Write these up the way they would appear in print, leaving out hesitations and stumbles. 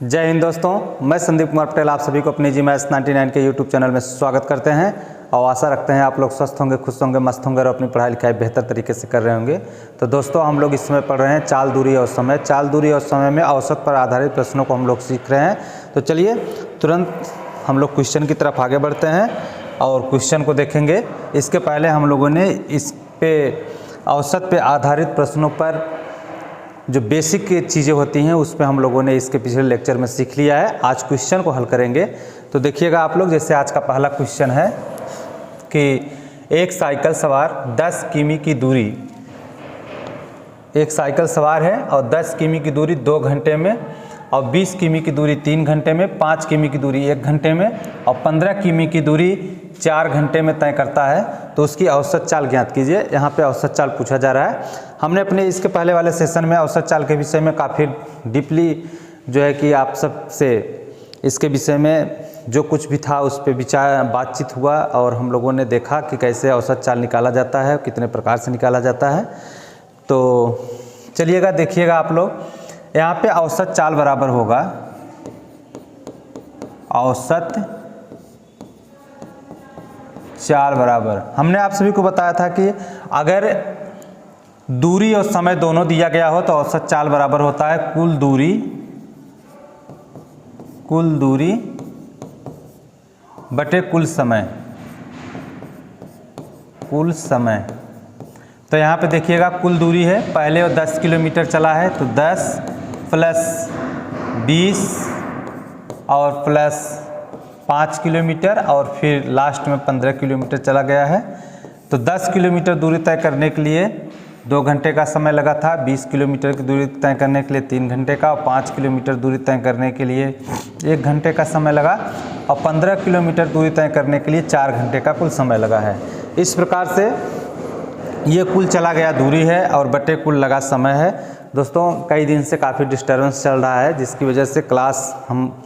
जय हिंद दोस्तों, मैं संदीप कुमार पटेल आप सभी को अपने जी मैथ्स 99 के यूट्यूब चैनल में स्वागत करते हैं और आशा रखते हैं आप लोग स्वस्थ होंगे, खुश होंगे, मस्त होंगे और अपनी पढ़ाई लिखाई बेहतर तरीके से कर रहे होंगे। तो दोस्तों हम लोग इस समय पढ़ रहे हैं चाल, दूरी और समय। चाल, दूरी और समय में औसत पर आधारित प्रश्नों को हम लोग सीख रहे हैं। तो चलिए तुरंत हम लोग क्वेश्चन की तरफ आगे बढ़ते हैं और क्वेश्चन को देखेंगे। इसके पहले हम लोगों ने इस पे औसत पे आधारित प्रश्नों पर जो बेसिक चीज़ें होती हैं उस पे हम लोगों ने इसके पिछले लेक्चर में सीख लिया है। आज क्वेश्चन को हल करेंगे। तो देखिएगा आप लोग, जैसे आज का पहला क्वेश्चन है कि एक साइकिल सवार 10 किमी की दूरी, एक साइकिल सवार है और 10 किमी की दूरी 2 घंटे में और 20 किमी की दूरी 3 घंटे में, 5 किमी की दूरी 1 घंटे में और 15 किमी की दूरी 4 घंटे में तय करता है तो उसकी औसत चाल ज्ञात कीजिए। यहाँ पे औसत चाल पूछा जा रहा है। हमने अपने इसके पहले वाले सेशन में औसत चाल के विषय में काफ़ी डीपली जो है कि आप सब से इसके विषय में जो कुछ भी था उस पर बातचीत हुआ और हम लोगों ने देखा कि कैसे औसत चाल निकाला जाता है, कितने प्रकार से निकाला जाता है। तो चलिएगा देखिएगा आप लोग, यहाँ पे औसत चाल बराबर होगा औसत चाल बराबर, हमने आप सभी को बताया था कि अगर दूरी और समय दोनों दिया गया हो तो औसत चाल बराबर होता है कुल दूरी बटे कुल समय। तो यहाँ पे देखिएगा कुल दूरी है, पहले वो 10 किलोमीटर चला है तो 10 प्लस 20 और प्लस 5 किलोमीटर और फिर लास्ट में 15 किलोमीटर चला गया है। तो 10 किलोमीटर दूरी तय करने के लिए 2 घंटे का समय लगा था, 20 किलोमीटर की दूरी तय करने के लिए 3 घंटे का और 5 किलोमीटर दूरी तय करने के लिए 1 घंटे का समय लगा और 15 किलोमीटर दूरी तय करने के लिए 4 घंटे का कुल समय लगा है। इस प्रकार से ये कुल चला गया दूरी है और बटे कुल लगा समय है। दोस्तों कई दिन से काफ़ी डिस्टर्बेंस चल रहा है जिसकी वजह से क्लास हम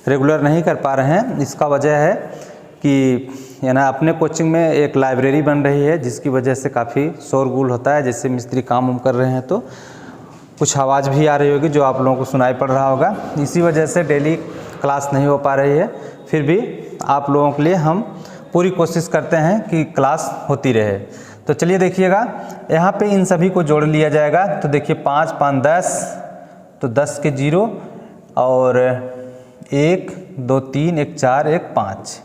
रेगुलर नहीं कर पा रहे हैं। इसका वजह है कि ना अपने कोचिंग में एक लाइब्रेरी बन रही है जिसकी वजह से काफ़ी शोरगुल होता है। जैसे मिस्त्री काम कर रहे हैं तो कुछ आवाज़ भी आ रही होगी जो आप लोगों को सुनाई पड़ रहा होगा। इसी वजह से डेली क्लास नहीं हो पा रही है। फिर भी आप लोगों के लिए हम पूरी कोशिश करते हैं कि क्लास होती रहे। तो चलिए देखिएगा, यहाँ पे इन सभी को जोड़ लिया जाएगा। तो देखिए 5 5 10, तो 10 के 0 और 1 2 3 1 4 1 5,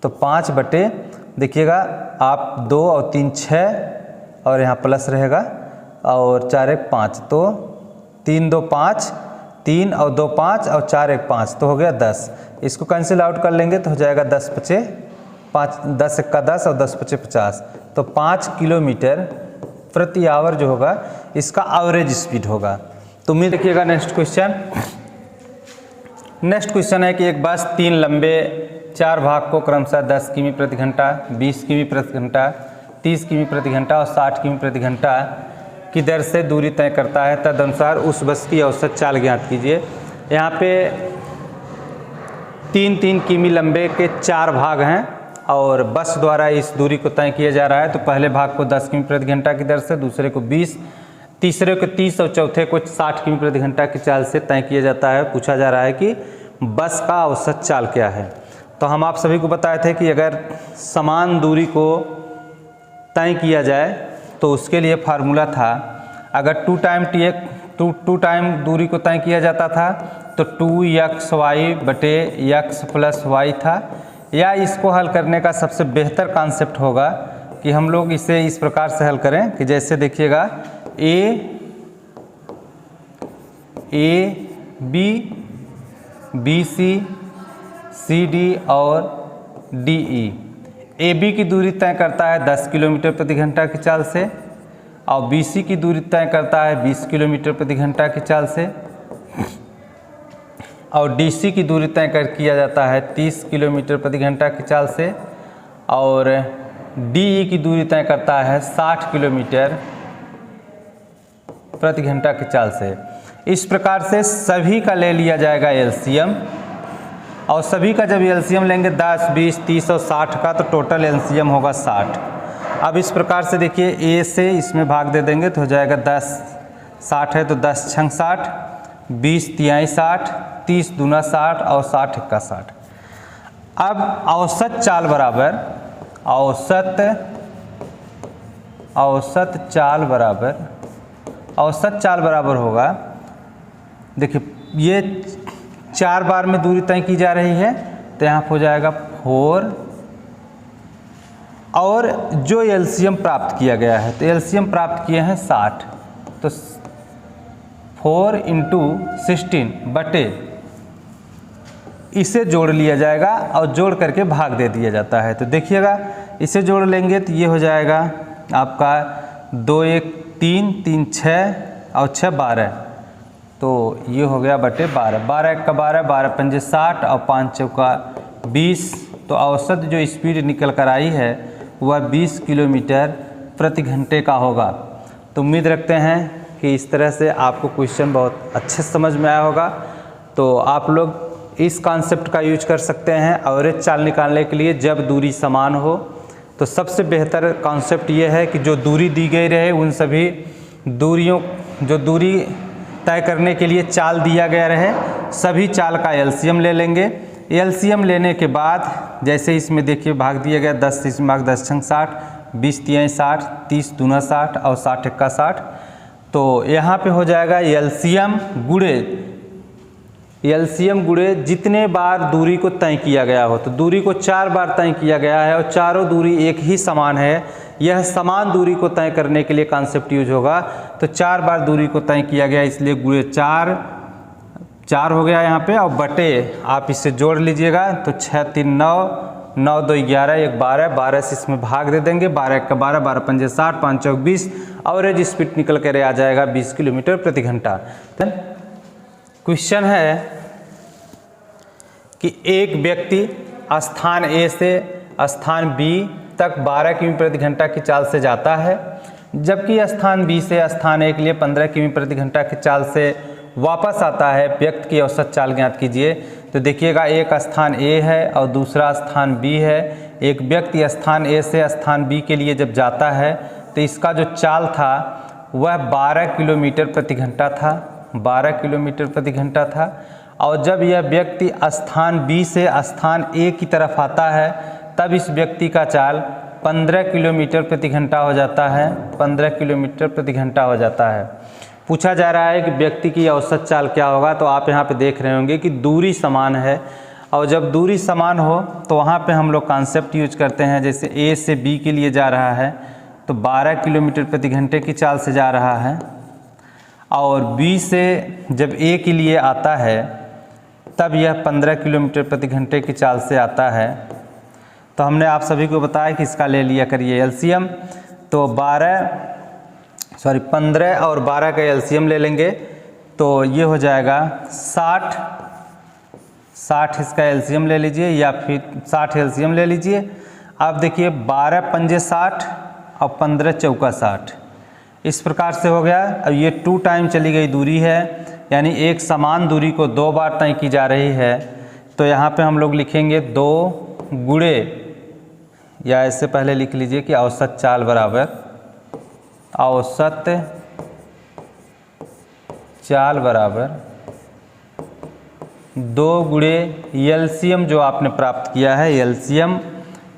तो 5 बटे देखिएगा आप 2 और 3 6 और यहाँ प्लस रहेगा और 4 1 5, तो 3 2 5, 3 और 2 5 और 4 1 5, तो हो गया 10। इसको कैंसिल आउट कर लेंगे तो हो जाएगा 10 5 5, 10 1 10 और 10 5 50, तो 5 किलोमीटर प्रति आवर जो होगा इसका एवरेज स्पीड होगा। तो उम्मीद देखिएगा नेक्स्ट क्वेश्चन है कि एक बस 3 लंबे 4 भाग को क्रमशः 10 किमी प्रति घंटा, 20 किमी प्रति घंटा, 30 किमी प्रति घंटा और 60 किमी प्रति घंटा की दर से दूरी तय करता है। तदनुसार उस बस की औसत चाल ज्ञात कीजिए। यहाँ पे 3-3 किमी लंबे के 4 भाग हैं और बस द्वारा इस दूरी को तय किया जा रहा है। तो पहले भाग को 10 किमी प्रति घंटा की दर से, दूसरे को 20, तीसरे को 30 और चौथे को 60 किमी प्रति घंटा की चाल से तय किया जाता है। पूछा जा रहा है कि बस का औसत चाल क्या है। तो हम आप सभी को बताए थे कि अगर समान दूरी को तय किया जाए तो उसके लिए फार्मूला था, अगर 2 टाइम दूरी को तय किया जाता था तो 2xy बटे x प्लस y था। या इसको हल करने का सबसे बेहतर कॉन्सेप्ट होगा कि हम लोग इसे इस प्रकार से हल करें कि जैसे देखिएगा AB, BC, CD और DE। AB की दूरी तय करता है 10 किलोमीटर प्रति घंटा की चाल से और BC की दूरी तय करता है 20 किलोमीटर प्रति घंटा की चाल से और DC की दूरी तय किया जाता है 30 किलोमीटर प्रति घंटा की चाल से और DE की दूरी तय करता है 60 किलोमीटर प्रति घंटा की चाल से। इस प्रकार से सभी का ले लिया जाएगा एलसीएम और सभी का जब एलसीएम लेंगे 10, 20, 30 और 60 का तो टोटल एलसीएम होगा 60। अब इस प्रकार से देखिए ए से इसमें भाग दे देंगे तो हो जाएगा 10, 60 है तो 10 छंग 60 20 तिहाई 60, 30 दूना 60 और 60 एक्का 60। अब औसत चाल बराबर औसत चाल बराबर होगा, देखिए ये 4 बार में दूरी तय की जा रही है तो यहाँ हो जाएगा 4, और जो एलसीएम प्राप्त किया गया है तो एलसीएम प्राप्त किए हैं 60, तो 4 × 16 बटे इसे जोड़ लिया जाएगा और जोड़ करके भाग दे दिया जाता है। तो देखिएगा इसे जोड़ लेंगे तो ये हो जाएगा आपका 2 1 3 3 6 और 6 12, तो ये हो गया बटे 12, 12 1 का 12, 12 पंजे 60 और 5 चौका 20। तो औसत जो स्पीड निकल कर आई है वह 20 किलोमीटर प्रति घंटे का होगा। तो उम्मीद रखते हैं कि इस तरह से आपको क्वेश्चन बहुत अच्छे समझ में आया होगा। तो आप लोग इस कॉन्सेप्ट का यूज कर सकते हैं एवरेज चाल निकालने के लिए जब दूरी समान हो। तो सबसे बेहतर कॉन्सेप्ट ये है कि जो दूरी दी गई रहे उन सभी दूरियों, जो दूरी तय करने के लिए चाल दिया गया रहे, सभी चाल का एलसीएम ले लेंगे। एलसीएम लेने के बाद जैसे इसमें देखिए भाग दिया गया 10 इसमें भाग 10 छंग 60, 20 तिहाई 60, 30 दूना 60 और 60 एक्का 60। तो यहाँ पे हो जाएगा एलसीएम गुणे जितने बार दूरी को तय किया गया हो। तो दूरी को 4 बार तय किया गया है और चारों दूरी एक ही समान है। यह समान दूरी को तय करने के लिए कॉन्सेप्ट यूज होगा। तो 4 बार दूरी को तय किया गया इसलिए गुणे 4 हो गया यहाँ पे, और बटे आप इससे जोड़ लीजिएगा तो 6 3 9, 9 2 11, 1 12, 12 से इसमें भाग दे देंगे, 12 1 का 12, 12 पंजे 60, 5 चौक 20, एवरेज स्पीड निकल कर आ जाएगा 20 किलोमीटर प्रति घंटा। क्वेश्चन है कि एक व्यक्ति स्थान ए से स्थान बी तक 12 किमी प्रति घंटा की चाल से जाता है, जबकि स्थान बी से स्थान ए के लिए 15 किमी प्रति घंटा की चाल से वापस आता है। व्यक्ति की औसत चाल ज्ञात कीजिए। तो देखिएगा एक स्थान ए है और दूसरा स्थान बी है। एक व्यक्ति स्थान ए से स्थान बी के लिए जब जाता है तो इसका जो चाल था वह 12 किलोमीटर प्रति घंटा था, 12 किलोमीटर प्रति घंटा था। और जब यह व्यक्ति स्थान बी से स्थान ए की तरफ आता है तब इस व्यक्ति का चाल 15 किलोमीटर प्रति घंटा हो जाता है, 15 किलोमीटर प्रति घंटा हो जाता है। पूछा जा रहा है कि व्यक्ति की औसत चाल क्या होगा। तो आप यहाँ पे देख रहे होंगे कि दूरी समान है, और जब दूरी समान हो तो वहाँ पे हम लोग कॉन्सेप्ट यूज करते हैं। जैसे ए से बी के लिए जा रहा है तो 12 किलोमीटर प्रति घंटे की चाल से जा रहा है, और बी से जब ए के लिए आता है तब यह 15 किलोमीटर प्रति घंटे की चाल से आता है। तो हमने आप सभी को बताया कि इसका ले लिया करिए एलसीएम। तो 15 और 12 का एलसीएम ले लेंगे तो ये हो जाएगा 60 इसका एलसीएम ले लीजिए, या फिर 60 एलसीएम ले लीजिए। अब देखिए 12 पंजे 60 और 15 चौका 60, इस प्रकार से हो गया। अब ये 2 टाइम चली गई दूरी है, यानी एक समान दूरी को 2 बार तय की जा रही है। तो यहाँ पे हम लोग लिखेंगे 2 गुणे, या इससे पहले लिख लीजिए कि औसत चाल बराबर औसत चाल बराबर 2 गुणे एलसीएम जो आपने प्राप्त किया है एलसीएम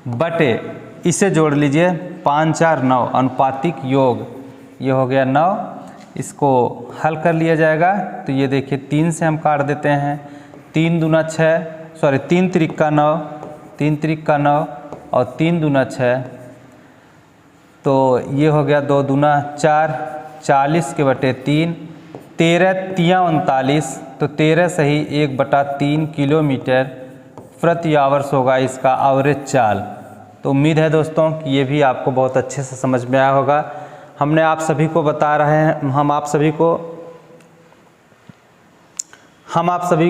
बटे इसे जोड़ लीजिए 5 4 9 अनुपातिक योग, ये हो गया 9। इसको हल कर लिया जाएगा तो ये देखिए 3 से हम काट देते हैं, 3 दूना 6, 3 त्रिक का 9, 3 त्रिक का 9 और 3 दूना 6, तो ये हो गया 2 दूना 4, 40 के बटे 3, 13 तिया 39, तो 13 सही 1/3 किलोमीटर प्रति आवर्स होगा इसका एवरेज चाल। तो उम्मीद है दोस्तों कि ये भी आपको बहुत अच्छे से समझ में आया होगा। हमने आप सभी को बता रहे हैं, हम आप सभी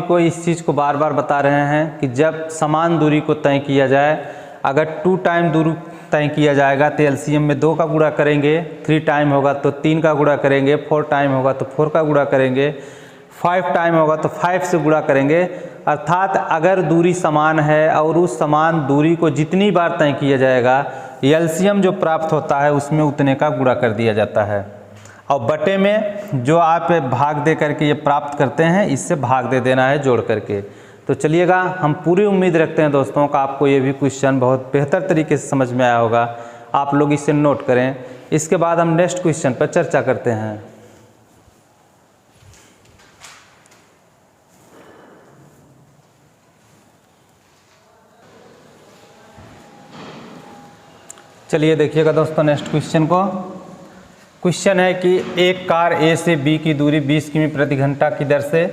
को इस चीज़ को बार बार बता रहे हैं कि जब समान दूरी को तय किया जाए, अगर 2 टाइम दूरी तय किया जाएगा तो एलसीएम में 2 का गुणा करेंगे, 3 टाइम होगा तो 3 का गुणा करेंगे, 4 टाइम होगा तो 4 का गुणा करेंगे, 5 टाइम होगा तो 5 से गुणा करेंगे। अर्थात अगर दूरी समान है और उस समान दूरी को जितनी बार तय किया जाएगा एलसीएम जो प्राप्त होता है उसमें उतने का गुणा कर दिया जाता है। और बटे में जो आप भाग दे करके ये प्राप्त करते हैं, इससे भाग दे देना है जोड़ करके। तो चलिएगा, हम पूरी उम्मीद रखते हैं दोस्तों का आपको ये भी क्वेश्चन बहुत बेहतर तरीके से समझ में आया होगा। आप लोग इसे नोट करें। इसके बाद हम नेक्स्ट क्वेश्चन पर चर्चा करते हैं। चलिए देखिएगा दोस्तों नेक्स्ट क्वेश्चन को। क्वेश्चन है कि एक कार ए से बी की दूरी 20 किमी प्रति घंटा की दर से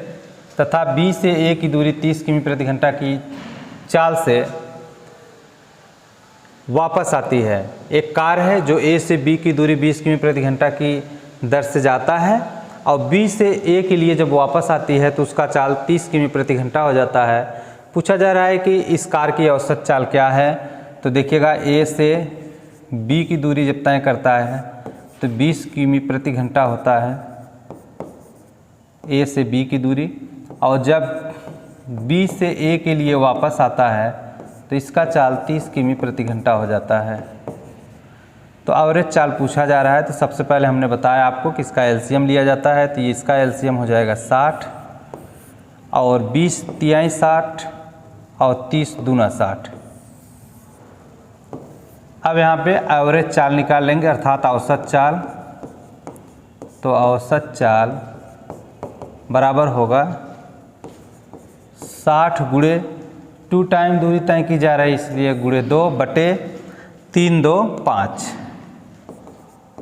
तथा बी से ए की दूरी 30 किमी प्रति घंटा की चाल से वापस आती है। एक कार है जो ए से बी की दूरी 20 किमी प्रति घंटा की दर से जाता है और बी से ए के लिए जब वापस आती है तो उसका चाल 30 किमी प्रति घंटा हो जाता है। पूछा जा रहा है कि इस कार की औसत चाल क्या है। तो देखिएगा, ए से बी की दूरी जब तय करता है तो 20 किमी प्रति घंटा होता है ए से बी की दूरी, और जब बी से ए के लिए वापस आता है तो इसका चाल 30 किमी प्रति घंटा हो जाता है। तो एवरेज चाल पूछा जा रहा है। तो सबसे पहले हमने बताया आपको कि इसका एलसीएम लिया जाता है। तो ये इसका एलसीएम हो जाएगा 60 और 20 तिहाई 60 और 30 दूना 60। अब यहाँ पे एवरेज चाल निकाल लेंगे, अर्थात औसत चाल। तो औसत चाल बराबर होगा 60 गुणे 2 टाइम दूरी तय की जा रही है इसलिए गुणे 2 बटे 3 2 5।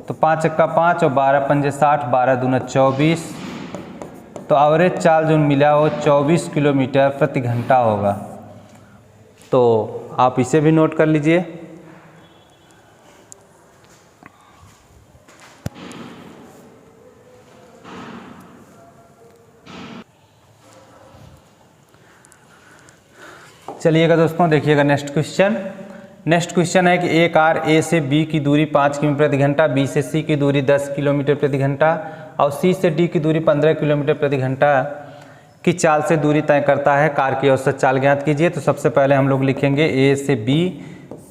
तो 5 एक्का 5 और 12 पंजे 60, 12 दूना 24। तो एवरेज चाल जो मिला वो 24 किलोमीटर प्रति घंटा होगा। तो आप इसे भी नोट कर लीजिए। चलिएगा दोस्तों, देखिएगा नेक्स्ट क्वेश्चन। नेक्स्ट क्वेश्चन है कि एक कार ए से बी की दूरी 5 किमी प्रति घंटा, बी से सी की दूरी 10 किलोमीटर प्रति घंटा और सी से डी की दूरी 15 किलोमीटर प्रति घंटा की चाल से दूरी तय करता है। कार की औसत चाल ज्ञात कीजिए। तो सबसे पहले हम लोग लिखेंगे ए से बी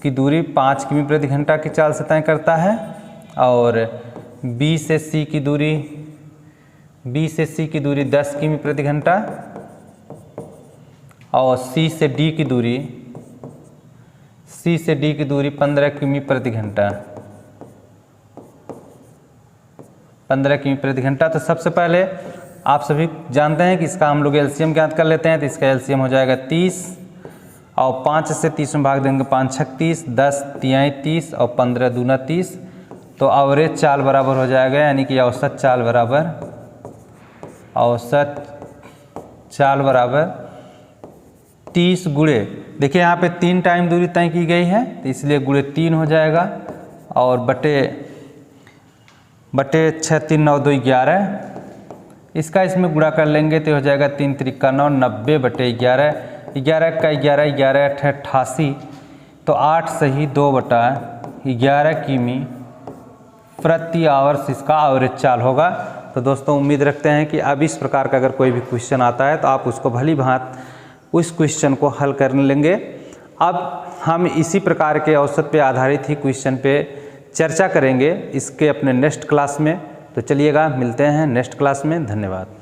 की दूरी 5 किमी प्रति घंटा की चाल से तय करता है और बी से सी की दूरी 10 किमी प्रति घंटा और सी से डी की दूरी 15 किमी प्रति घंटा 15 किमी प्रति घंटा। तो सबसे पहले आप सभी जानते हैं कि इसका हम लोग एलसीएम ज्ञात कर लेते हैं। तो इसका एलसीएम हो जाएगा 30 और 5 से 30 में भाग देंगे 5 छक 30, 10 तिहाई 30 और 15 दूना 30। तो एवरेज चाल बराबर हो जाएगा, यानी कि औसत चाल बराबर 30 गुणे, देखिए यहाँ पे 3 टाइम दूरी तय की गई है तो इसलिए गुणे 3 हो जाएगा और बटे 6 3 9 2 11। इसका इसमें गुणा कर लेंगे तो हो जाएगा 3 त्रिका 9, 90 बटे 11, 11 का 11, 11 88। तो 8 सही 2 बटा 11 किमी प्रति आवर्स इसका एवरेज चाल होगा। तो दोस्तों उम्मीद रखते हैं कि अब इस प्रकार का अगर कोई भी क्वेश्चन आता है तो आप उसको भली भांति उस क्वेश्चन को हल कर लेंगे। अब हम इसी प्रकार के औसत पे आधारित ही क्वेश्चन पे चर्चा करेंगे इसके अपने नेक्स्ट क्लास में। तो चलिएगा, मिलते हैं नेक्स्ट क्लास में। धन्यवाद।